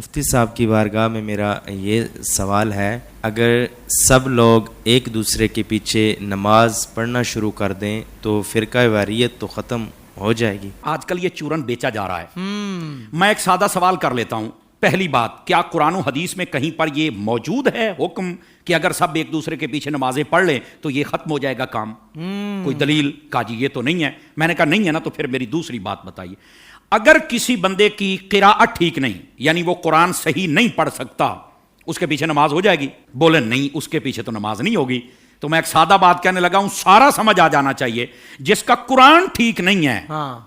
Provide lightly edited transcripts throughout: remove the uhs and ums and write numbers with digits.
مفتی صاحب کی بارگاہ میں میرا یہ سوال ہے، اگر سب لوگ ایک دوسرے کے پیچھے نماز پڑھنا شروع کر دیں تو فرقہ واریت تو ختم ہو جائے گی؟ آج کل یہ چورن بیچا جا رہا ہے۔ میں ایک سادہ سوال کر لیتا ہوں۔ پہلی بات، کیا قرآن و حدیث میں کہیں پر یہ موجود ہے حکم کہ اگر سب ایک دوسرے کے پیچھے نمازیں پڑھ لیں تو یہ ختم ہو جائے گا کام؟ کوئی دلیل؟ کہا جی یہ تو نہیں ہے۔ میں نے کہا نہیں ہے نا، تو پھر میری دوسری بات بتائیے، اگر کسی بندے کی قراءت ٹھیک نہیں، یعنی وہ قرآن صحیح نہیں پڑھ سکتا، اس کے پیچھے نماز ہو جائے گی؟ بولے نہیں، اس کے پیچھے تو نماز نہیں ہوگی۔ تو میں ایک سادہ بات کہنے لگا ہوں، سارا سمجھ آ جانا چاہیے۔ جس کا قرآن ٹھیک نہیں ہے،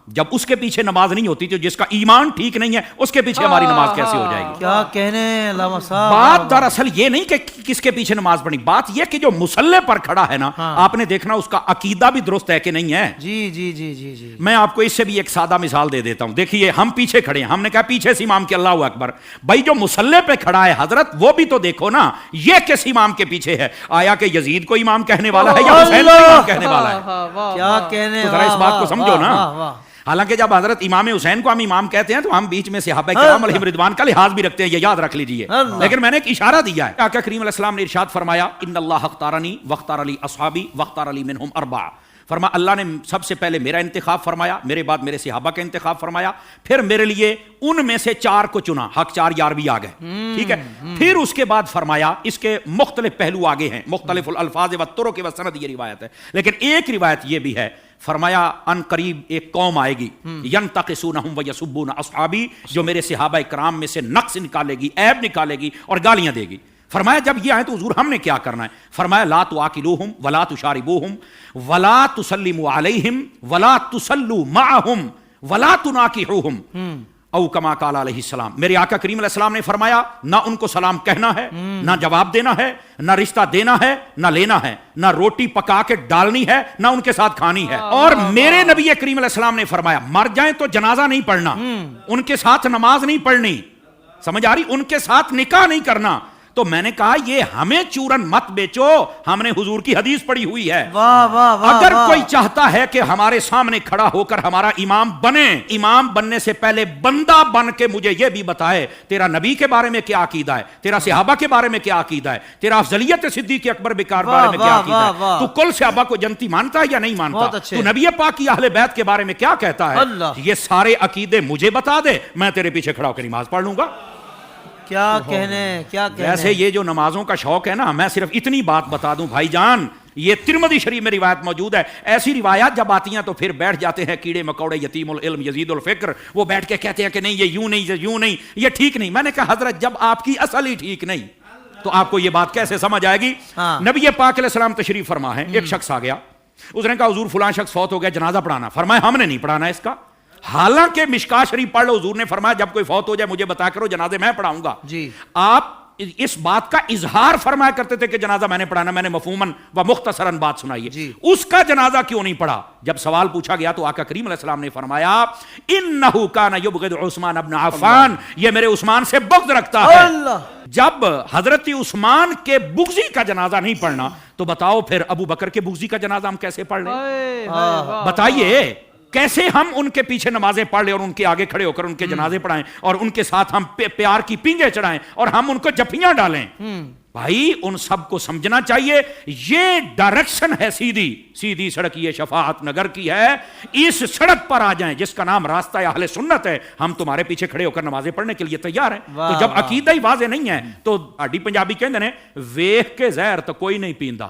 جب اس کے پیچھے نماز نہیں ہوتی، تو جس کا ایمان ٹھیک نہیں ہے اس کے پیچھے ہماری نماز کیسے ہو جائے گی؟ کیا کہنے علامہ صاحب۔ بات دراصل یہ نہیں کہ کس کے پیچھے نماز پڑھنی، بات یہ کہ جو مصلی پر کھڑا ہے نا، آپ نے دیکھنا اس کا عقیدہ بھی درست ہے کہ نہیں ہے۔ جی جی جی جی جی میں آپ کو اس سے بھی ایک سادہ مثال دے دیتا ہوں۔ دیکھیے، ہم پیچھے کھڑے ہیں، ہم نے کہا پیچھے سے امام کے اللہ اکبر، بھائی جو مصلی پہ کھڑا ہے حضرت، وہ بھی تو دیکھو نا، یہ کس امام کے پیچھے ہے؟ آیا کہ یزید کو امام کہنے والا ہے یا حسین کو امام کہنے والا ہے؟ کیا کہنے، تو ذرا اس بات کو سمجھو نا۔ حالانکہ جب حضرت امام حسین کو ہم امام کہتے ہیں تو ہم بیچ میں صحابہ کرام علیہم رضوان کا لحاظ بھی رکھتے ہیں، یہ یاد رکھ لیجئے۔ لیکن میں نے ایک اشارہ دیا ہے، آقا کریم علیہ السلام نے ارشاد فرمایا، ان اللہ اختارنی واختار علی اصحابی واختار علی منہم اربعہ۔ فرما اللہ نے سب سے پہلے میرا انتخاب فرمایا، میرے بعد میرے صحابہ کا انتخاب فرمایا، پھر میرے لیے ان میں سے 4 کو چنا، حق 4 یار بھی آ گئے، ٹھیک ہے۔ پھر اس کے بعد فرمایا، اس کے مختلف پہلو آگے ہیں، مختلف الالفاظ والطرق والسند، یہ روایت ہے، لیکن ایک روایت یہ بھی ہے، فرمایا ان قریب ایک قوم آئے گی، ینتقصونہم ویسبون اصحابی، جو میرے صحابہ کرام میں سے نقص نکالے گی، عیب نکالے گی اور گالیاں دے گی۔ فرمایا جب یہ آئے تو حضور ہم نے کیا کرنا ہے؟ فرمایا لا تواکلوہم ولا تشاربوہم ولا تسلموا علیہم ولا تصلوا معہم ولا تناکحوہم، او کما قال علیہ السلام۔ میرے آقا کریم علیہ السلام نے فرمایا، نہ ان کو سلام کہنا ہے، نہ جواب دینا ہے، نہ رشتہ دینا ہے، نہ لینا ہے، نہ روٹی پکا کے ڈالنی ہے، نہ ان کے ساتھ کھانی ہے۔ اور میرے نبی کریم علیہ السلام نے فرمایا، مر جائیں تو جنازہ نہیں پڑھنا، ان کے ساتھ نماز نہیں پڑھنی، سمجھ آ رہی؟ ان کے ساتھ نکاح نہیں کرنا۔ تو میں نے کہا یہ ہمیں چورن مت بیچو، ہم نے حضور کی حدیث پڑھی ہوئی ہے۔ اگر کوئی چاہتا ہے کہ ہمارے سامنے کھڑا ہو کر ہمارا امام بنے، امام بننے سے پہلے بندہ بن کے مجھے یہ بھی بتائے تیرا نبی کے بارے میں کیا عقیدہ ہے، تیرا صحابہ کے بارے میں کیا عقیدہ ہے، تیرا افضلیت صدیق اکبر بکار بارے میں کیا عقیدہ ہے، تو کل صحابہ کو جنتی مانتا ہے یا نہیں مانتا، تو نبی پاک کی اہل بیت کے بارے میں کیا کہتا ہے، یہ سارے عقیدے مجھے بتا دے، میں تیرے پیچھے کھڑا ہو کے نماز پڑھ لوں گا۔ کیا کہنے، کیا کہنے۔ ویسے یہ جو نمازوں کا شوق ہے نا، میں صرف اتنی بات بتا دوں بھائی جان، یہ ترمذی شریف میں روایت موجود ہے، ایسی روایات جب آتی ہیں تو پھر بیٹھ جاتے ہیں کیڑے مکوڑے، یتیم العلم یزید الفکر، وہ بیٹھ کے کہتے ہیں کہ نہیں یہ یوں نہیں، یہ یوں نہیں، یہ ٹھیک نہیں۔ میں نے کہا حضرت جب آپ کی اصل ہی ٹھیک نہیں تو آپ کو یہ بات کیسے سمجھ آئے گی؟ نبی پاک علیہ السلام تشریف فرما ہے، ایک شخص آ گیا، اس نے کہا حضور فلاں شخص فوت ہو گیا، جنازہ پڑھانا۔ فرمایا ہم نے نہیں پڑھانا اس کا، حالانکہ مشکاہ شریف پڑھ لو، حضور نے فرمایا جب کوئی فوت ہو جائے مجھے بتا کرو، جنازے میں پڑھاؤں گا۔ جی آپ اس بات کا اظہار فرمایا کرتے تھے کہ جنازہ میں نے پڑھانا، میں نے مفہوماً و مختصراً بات سنائی ہے، اس کا جنازہ کیوں نہیں پڑھا؟ جب سوال پوچھا گیا تو آقا کریم علیہ السلام نے فرمایا، انہ کان یبغض عثمان ابن عفان، یہ میرے عثمان سے بغض رکھتا ہے۔ جب حضرت عثمان کے بغضی کا جنازہ نہیں پڑھنا تو بتاؤ پھر ابو بکر کے بغضی کا جنازہ ہم کیسے پڑھ لیں؟ بتائیے کیسے ہم ان کے پیچھے نمازیں پڑھ لیں اور ان کے آگے کھڑے ہو کر ان کے جنازے پڑھائیں اور ان کے ساتھ ہم پیار کی پینگیں چڑھائیں اور ہم ان کو جفیاں ڈالیں؟ بھائی ان سب کو سمجھنا چاہیے، یہ ڈائریکشن ہے سیدھی سیدھی سڑک، یہ شفاعت نگر کی ہے، اس سڑک پر آ جائیں جس کا نام راستہ اہل سنت ہے، ہم تمہارے پیچھے کھڑے ہو کر نمازیں پڑھنے کے لیے تیار ہیں۔ تو جب عقیدہ ہی واضح نہیں ہے تو آڈی پنجابی کہندے نے ویکھ کے زہر تو کوئی نہیں پیندا۔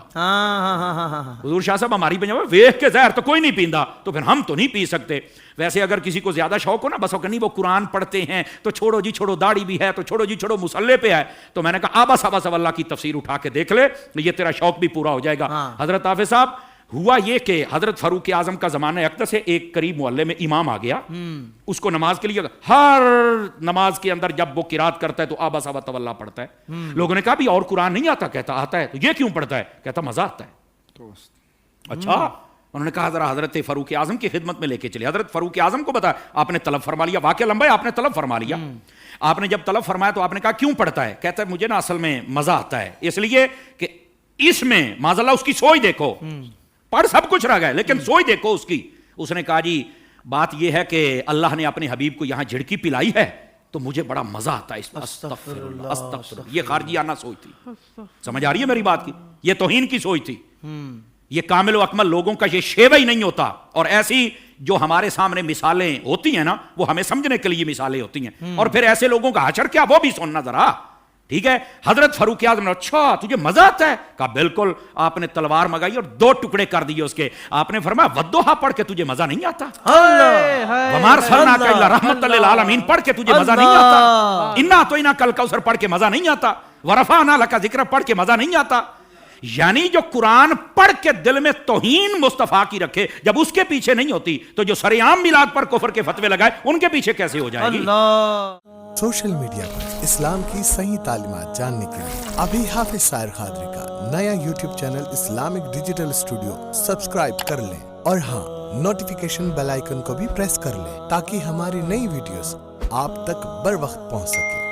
حضور شاہ صاحب ہماری پنجابی ویکھ کے زہر تو کوئی نہیں پیندا، تو پھر ہم تو نہیں پی سکتے۔ ویسے اگر کسی کو زیادہ شوق ہو نا، بس نہیں وہ قرآن پڑھتے ہیں تو چھوڑو جی چھوڑو، داڑھی بھی ہے تو چھوڑو جی چھوڑو، مصلی پہ ہے، تو میں نے کہا آبا صاحب اللہ کی تفسیر اٹھا کے دیکھ لے، یہ تیرا شوق بھی پورا ہو جائے گا۔ حضرت حافظ صاحب ہوا یہ کہ حضرت فاروق اعظم کا زمانہ اقدس ہے، ایک قریب محلے میں امام آ گیا، اس کو نماز کے لیے ہر نماز کے اندر جب وہ قرات کرتا ہے تو آبا صاحب تولا پڑھتا ہے۔ لوگوں نے کہا بھی اور قرآن نہیں آتا؟ کہتا آتا ہے۔ تو یہ کیوں پڑھتا ہے؟ کہتا مزہ آتا ہے۔ اچھا، انہوں نے کہا ذرا حضرت فاروق اعظم کی خدمت میں لے کے چلے۔ حضرت فاروق اعظم کو بتا، آپ نے طلب فرما لیا، واقعہ لمبا ہے، آپ نے طلب فرما لیا۔ آپ نے جب طلب فرمایا تو آپ نے کہا کیوں پڑھتا ہے؟ کہتا ہے مجھے نا اصل میں مزہ آتا ہے، اس لیے کہ اس میں معاذ اللہ اس کی سوچ دیکھو، پڑھ سب کچھ رہ گئے لیکن سوچ دیکھو اس کی۔ اس نے کہا جی بات یہ ہے کہ اللہ نے اپنے حبیب کو یہاں جھڑکی پلائی ہے تو مجھے بڑا مزہ آتا ہے اس استغفر اللہ استغفر اللہ. یہ خارجیانہ سوچ تھی. سمجھ آ رہی ہے میری بات کی؟ یہ توہین کی سوچ تھی. یہ کامل و اکمل لوگوں کا یہ شیوہ ہی نہیں ہوتا. اور ایسی جو ہمارے سامنے مثالیں ہوتی ہیں نا وہ ہمیں سمجھنے کے لیے مثالیں ہوتی ہیں. اور پھر ایسے لوگوں کا حشر کیا وہ بھی سننا ذرا. ٹھیک ہے. حضرت فاروق اعظم نے اچھا تجھے مزہ آتا ہے؟ کہا بالکل. آپ نے تلوار منگائی اور 2 ٹکڑے کر دیے اس کے. آپ نے فرمایا والضحیٰ پڑھ کے تجھے مزہ نہیں آتا؟ وما ارسلناک الا رحمۃ للعالمین پڑھ کے تجھے مزہ نہیں آتا؟ انا اعطیناک الکوثر پڑھ کے مزہ نہیں آتا؟ ورفعنا لک ذکرک پڑھ کے مزہ نہیں آتا؟ یعنی جو قرآن پڑھ کے دل میں توہین مصطفیٰ کی رکھے جب اس کے پیچھے نہیں ہوتی تو جو سر عام میلاد پر کفر کے فتوے لگائے ان کے پیچھے کیسے ہو جائے گی؟ سوشل میڈیا پر اسلام کی صحیح تعلیمات جاننے کے لیے ابھی حافظ سائر قادری کا نیا YouTube channel Islamic digital studio subscribe کر لیں اور ہاں نوٹیفیکیشن بیل آئیکن کو بھی پریس کر لیں تاکہ ہماری نئی ویڈیوز آپ تک بر وقت پہنچ سکے.